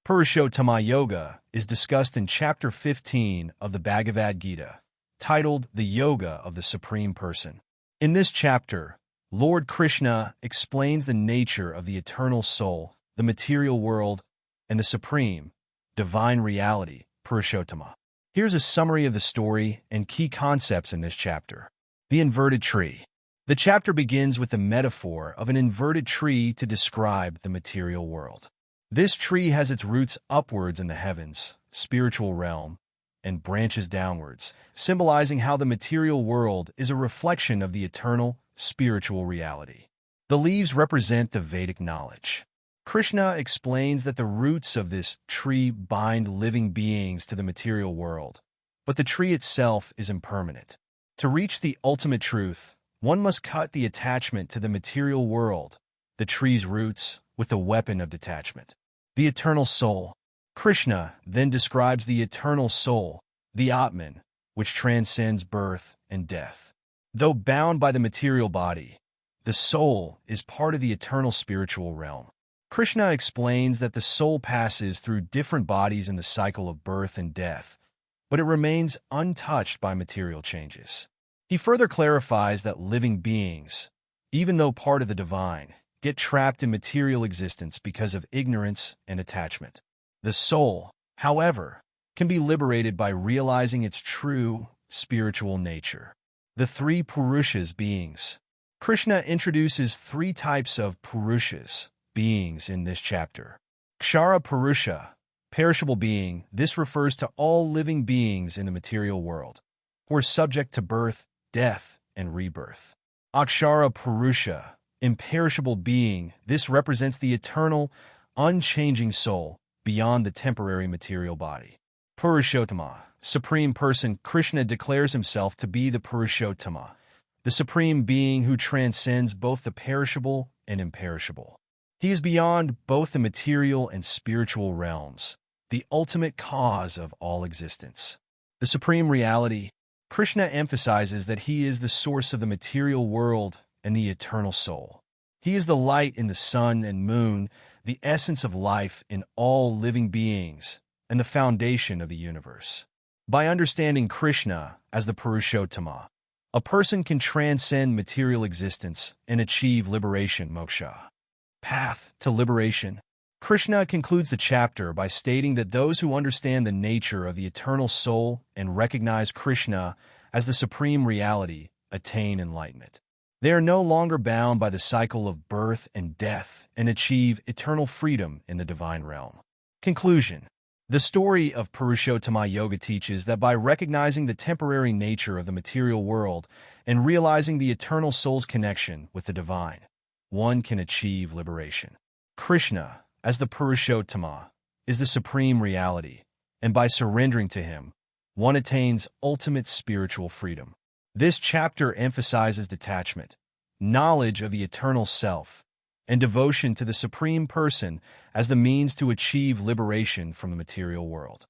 Purushottama Yoga is discussed in Chapter 15 of the Bhagavad Gita, titled The Yoga of the Supreme Person. In this chapter, Lord Krishna explains the nature of the eternal soul, the material world, and the supreme, divine reality, Purushottama. Here's a summary of the story and key concepts in this chapter. The inverted tree. The chapter begins with the metaphor of an inverted tree to describe the material world. This tree has its roots upwards in the heavens, spiritual realm, and branches downwards, symbolizing how the material world is a reflection of the eternal, spiritual reality. The leaves represent the Vedic knowledge. Krishna explains that the roots of this tree bind living beings to the material world, but the tree itself is impermanent. To reach the ultimate truth, one must cut the attachment to the material world, the tree's roots, with the weapon of detachment. The eternal soul. Krishna then describes the eternal soul, the Atman, which transcends birth and death. Though bound by the material body, the soul is part of the eternal spiritual realm. Krishna explains that the soul passes through different bodies in the cycle of birth and death, but it remains untouched by material changes. He further clarifies that living beings, even though part of the divine, get trapped in material existence because of ignorance and attachment. The soul, however, can be liberated by realizing its true spiritual nature. The three Purushas beings. Krishna introduces three types of Purushas beings in this chapter. Kshara Purusha, perishable being. This refers to all living beings in the material world, who are subject to birth, death, and rebirth. Akshara Purusha, imperishable being. This represents the eternal, unchanging soul beyond the temporary material body. Purushottama, supreme person. Krishna declares himself to be the Purushottama, the supreme being who transcends both the perishable and imperishable. He is beyond both the material and spiritual realms, the ultimate cause of all existence. The supreme reality. Krishna emphasizes that he is the source of the material world and the eternal soul. He is the light in the sun and moon, the essence of life in all living beings, and the foundation of the universe. By understanding Krishna as the Purushottama, a person can transcend material existence and achieve liberation, moksha. Path to liberation. Krishna concludes the chapter by stating that those who understand the nature of the eternal soul and recognize Krishna as the supreme reality attain enlightenment. They are no longer bound by the cycle of birth and death and achieve eternal freedom in the divine realm. Conclusion. The story of Purushottama Yoga teaches that by recognizing the temporary nature of the material world and realizing the eternal soul's connection with the divine, one can achieve liberation. Krishna, as the Purushottama, is the supreme reality, and by surrendering to him, one attains ultimate spiritual freedom. This chapter emphasizes detachment, knowledge of the eternal self, and devotion to the Supreme Person as the means to achieve liberation from the material world.